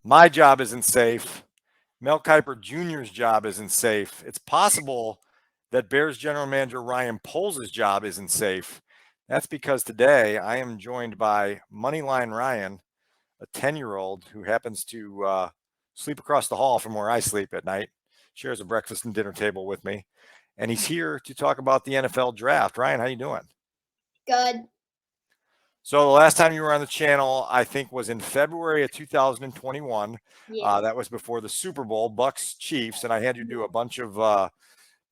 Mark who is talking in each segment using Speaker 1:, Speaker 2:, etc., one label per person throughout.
Speaker 1: My job isn't safe. Mel Kiper Jr.'s job isn't safe. It's possible that Bears general manager Ryan Poles' job isn't safe. That's because today I am joined by Moneyline Ryan, a 10-year-old who happens to sleep across the hall from where I sleep at night, shares a breakfast and dinner table with me, and he's here to talk about the NFL draft. Ryan, how you doing?
Speaker 2: Good.
Speaker 1: So the last time you were on the channel, I think, was in February of 2021.
Speaker 2: Yeah.
Speaker 1: That was before the Super Bowl, Bucks Chiefs, and I had you do a bunch of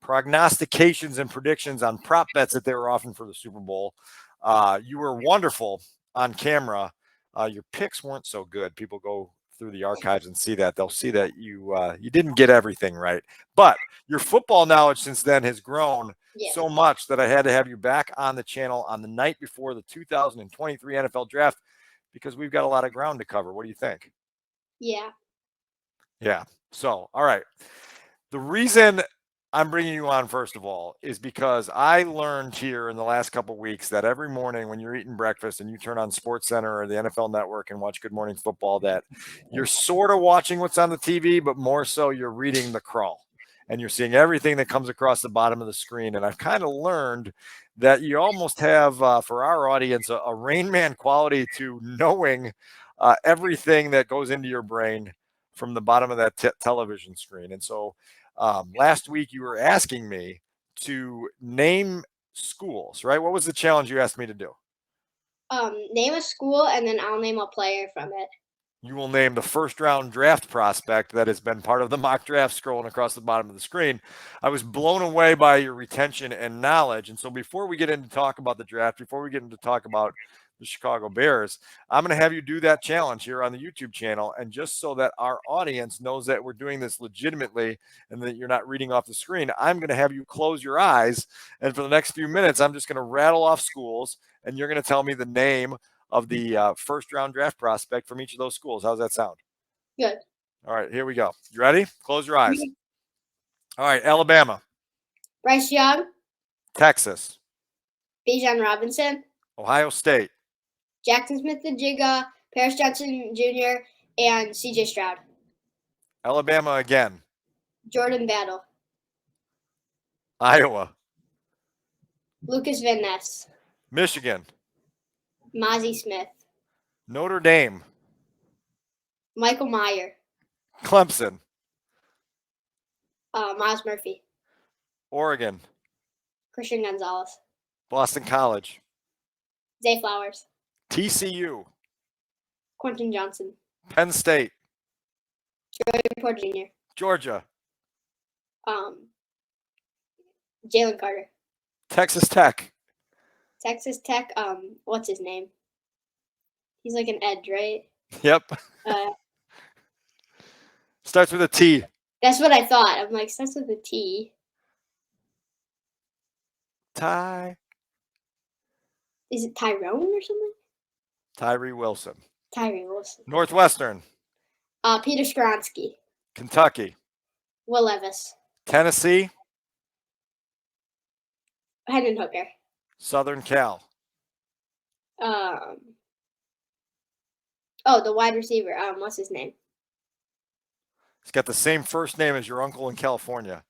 Speaker 1: prognostications and predictions on prop bets that they were offering for the Super Bowl. You were wonderful on camera. Your picks weren't so good. People go through the archives and see that. They'll see that you didn't get everything right. But your football knowledge since then has grown so much that I had to have you back on the channel on the night before the 2023 NFL draft because we've got a lot of ground to cover. What do you think?
Speaker 2: Yeah.
Speaker 1: Yeah. So, all right. The reason I'm bringing you on, first of all, is because I learned here in the last couple of weeks that every morning when you're eating breakfast and you turn on SportsCenter or the NFL Network and watch Good Morning Football, that you're sort of watching what's on the TV, but more so you're reading the crawl and you're seeing everything that comes across the bottom of the screen. And I've kind of learned that you almost have, for our audience, a Rain Man quality to knowing everything that goes into your brain from the bottom of that television screen. And so last week you were asking me to name schools, right? What was the challenge you asked me to do?
Speaker 2: Name a school and then I'll name a player from it.
Speaker 1: You will name the first round draft prospect that has been part of the mock draft scrolling across the bottom of the screen. I was blown away by your retention and knowledge. And so before we get into talk about the draft, before we get into talk about the Chicago Bears, I'm going to have you do that challenge here on the YouTube channel. And just so that our audience knows that we're doing this legitimately and that you're not reading off the screen, I'm going to have you close your eyes. And for the next few minutes, I'm just going to rattle off schools and you're going to tell me the name of the first round draft prospect from each of those schools. How's that sound?
Speaker 2: Good.
Speaker 1: All right, here we go. You ready? Close your eyes. All right, Alabama.
Speaker 2: Bryce Young.
Speaker 1: Texas.
Speaker 2: Bijan Robinson.
Speaker 1: Ohio State.
Speaker 2: Jackson Smith-Njigba, Paris Johnson Jr., and CJ Stroud.
Speaker 1: Alabama again.
Speaker 2: Jordan Battle.
Speaker 1: Iowa.
Speaker 2: Lucas Van Ness.
Speaker 1: Michigan.
Speaker 2: Mozzie Smith.
Speaker 1: Notre Dame.
Speaker 2: Michael Mayer.
Speaker 1: Clemson.
Speaker 2: Miles Murphy.
Speaker 1: Oregon.
Speaker 2: Christian Gonzalez.
Speaker 1: Boston College.
Speaker 2: Zay Flowers.
Speaker 1: TCU.
Speaker 2: Quentin Johnson.
Speaker 1: Penn State.
Speaker 2: Joey Porter Jr.
Speaker 1: Georgia.
Speaker 2: Jalen Carter.
Speaker 1: Texas Tech.
Speaker 2: Texas Tech. What's his name? He's like an edge, right?
Speaker 1: Yep. Starts with a T.
Speaker 2: That's what I thought. I'm like, starts with a T.
Speaker 1: Ty.
Speaker 2: Is it Tyrone or something?
Speaker 1: Tyree Wilson.
Speaker 2: Tyree Wilson.
Speaker 1: Northwestern.
Speaker 2: Peter Skoronski.
Speaker 1: Kentucky.
Speaker 2: Will Levis.
Speaker 1: Tennessee.
Speaker 2: Hendon Hooker.
Speaker 1: Southern Cal.
Speaker 2: The wide receiver. What's his name?
Speaker 1: He's got the same first name as your uncle in California.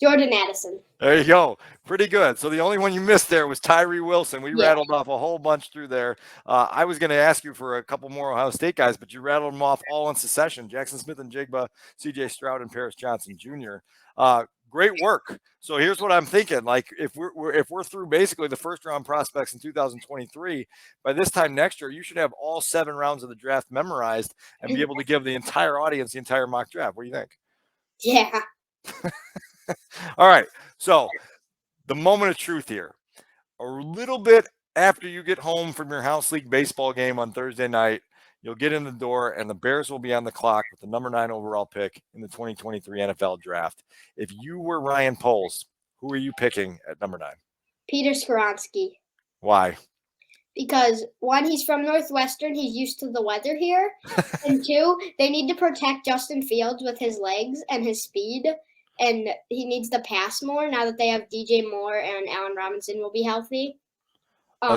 Speaker 2: Jordan Addison.
Speaker 1: There you go. Pretty good. So the only one you missed there was Tyree Wilson. We rattled off a whole bunch through there. I was going to ask you for a couple more Ohio State guys, but you rattled them off all in succession. Jackson Smith-Njigba, CJ Stroud, and Paris Johnson Jr. Great work. So here's what I'm thinking. Like if we're through basically the first round prospects in 2023, by this time next year, you should have all 7 rounds of the draft memorized and be able to give the entire audience the entire mock draft. What do you think?
Speaker 2: Yeah.
Speaker 1: All right. So the moment of truth here, a little bit after you get home from your house league baseball game on Thursday night, you'll get in the door and the Bears will be on the clock with the number 9 overall pick in the 2023 NFL draft. If you were Ryan Poles, who are you picking at number 9?
Speaker 2: Peter Skoronski.
Speaker 1: Why?
Speaker 2: Because 1, he's from Northwestern. He's used to the weather here. And 2, they need to protect Justin Fields with his legs and his speed. And he needs to pass more now that they have DJ Moore and Allen Robinson will be healthy.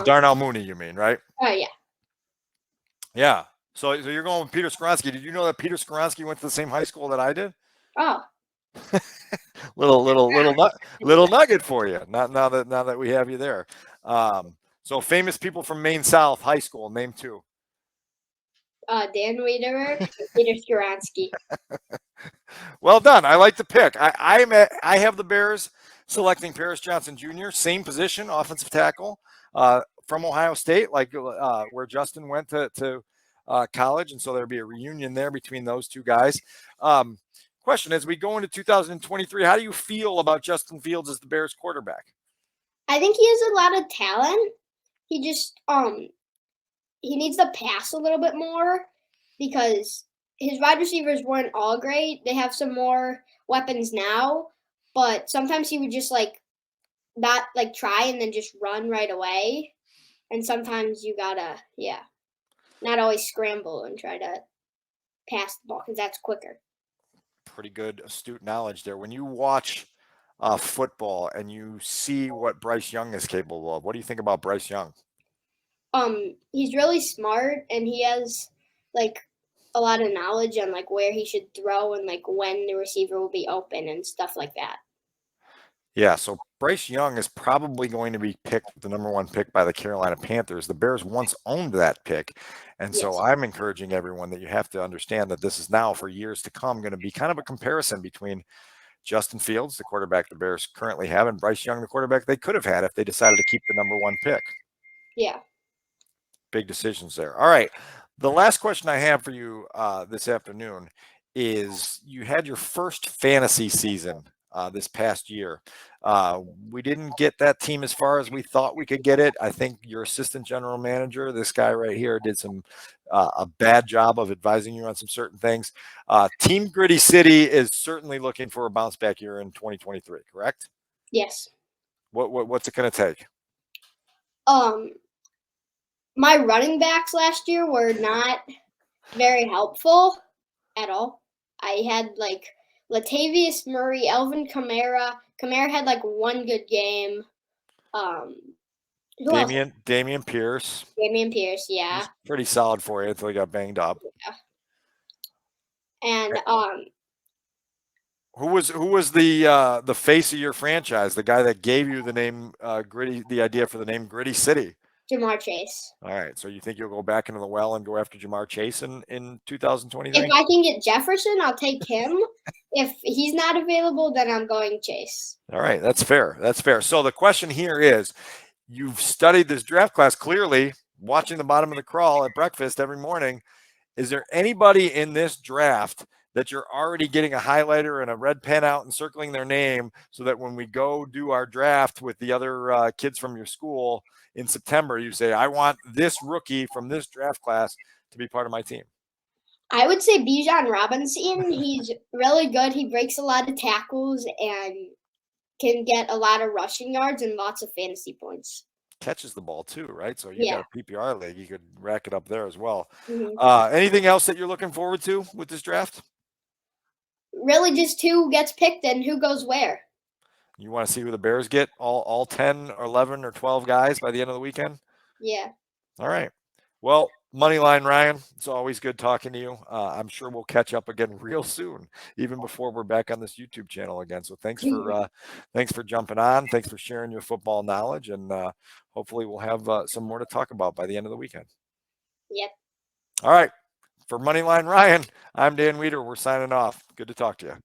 Speaker 1: Darnell Mooney, you mean, right?
Speaker 2: Oh yeah.
Speaker 1: Yeah. So you're going with Peter Skoronski. Did you know that Peter Skoronski went to the same high school that I did?
Speaker 2: Oh.
Speaker 1: little nugget for you. Not now that we have you there. So famous people from Maine South High School. Name two.
Speaker 2: Dan Wiederer and Peter Skoronski.
Speaker 1: Well done. I like the pick. I have the Bears selecting Paris Johnson Jr. Same position, offensive tackle, from Ohio State, like where Justin went to college, and so there'll be a reunion there between those two guys. Question: as we go into 2023, how do you feel about Justin Fields as the Bears quarterback?
Speaker 2: I think he has a lot of talent. He just he needs to pass a little bit more because his wide receivers weren't all great. They have some more weapons now, but sometimes he would just not try and then just run right away. And sometimes you gotta not always scramble and try to pass the ball because that's quicker.
Speaker 1: Pretty good, astute knowledge there. When you watch football and you see what Bryce Young is capable of, what do you think about Bryce Young?
Speaker 2: He's really smart and he has a lot of knowledge on where he should throw and when the receiver will be open and stuff like that.
Speaker 1: Yeah, so Bryce Young is probably going to be picked the number 1 pick by the Carolina Panthers. The Bears once owned that pick. And so
Speaker 2: Yes.
Speaker 1: I'm encouraging everyone that you have to understand that this is now for years to come going to be kind of a comparison between Justin Fields, the quarterback the Bears currently have, and Bryce Young, the quarterback they could have had if they decided to keep the number 1 pick.
Speaker 2: Yeah.
Speaker 1: Big decisions there. All right. The last question I have for you this afternoon is you had your first fantasy season this past year. We didn't get that team as far as we thought we could get it. I think your assistant general manager, this guy right here, did a bad job of advising you on some certain things. Team Gritty City is certainly looking for a bounce back year in 2023, correct?
Speaker 2: Yes.
Speaker 1: What's it going to take?
Speaker 2: My running backs last year were not very helpful at all. I had Latavius Murray, Elvin Kamara. Kamara had one good game. Who else?
Speaker 1: Damian Pierce.
Speaker 2: Damian Pierce, yeah.
Speaker 1: He's pretty solid for you until he got banged up.
Speaker 2: Yeah. And
Speaker 1: who was the face of your franchise? The guy that gave you the name Gritty, the idea for the name Gritty City?
Speaker 2: Jamar Chase.
Speaker 1: All right. So you think you'll go back into the well and go after Jamar Chase in 2023?
Speaker 2: If I can get Jefferson, I'll take him. If he's not available, then I'm going Chase.
Speaker 1: All right. That's fair. That's fair. So the question here is, you've studied this draft class clearly, watching the bottom of the crawl at breakfast every morning. Is there anybody in this draft that you're already getting a highlighter and a red pen out and circling their name so that when we go do our draft with the other kids from your school in September, you say, I want this rookie from this draft class to be part of my team?
Speaker 2: I would say Bijan Robinson. He's really good. He breaks a lot of tackles and can get a lot of rushing yards and lots of fantasy points.
Speaker 1: Catches the ball too, right? So you got a PPR league, you could rack it up there as well.
Speaker 2: Mm-hmm.
Speaker 1: Anything else that you're looking forward to with this draft?
Speaker 2: Really just who gets picked and who goes where.
Speaker 1: You want to see who the Bears get, all 10 or 11 or 12 guys by the end of the weekend?
Speaker 2: Yeah.
Speaker 1: All right. Well, Moneyline Ryan, it's always good talking to you. I'm sure we'll catch up again real soon, even before we're back on this YouTube channel again. So thanks for jumping on. Thanks for sharing your football knowledge, and hopefully we'll have some more to talk about by the end of the weekend.
Speaker 2: Yep.
Speaker 1: All right. For Moneyline Ryan, I'm Dan Wiederer. We're signing off. Good to talk to you.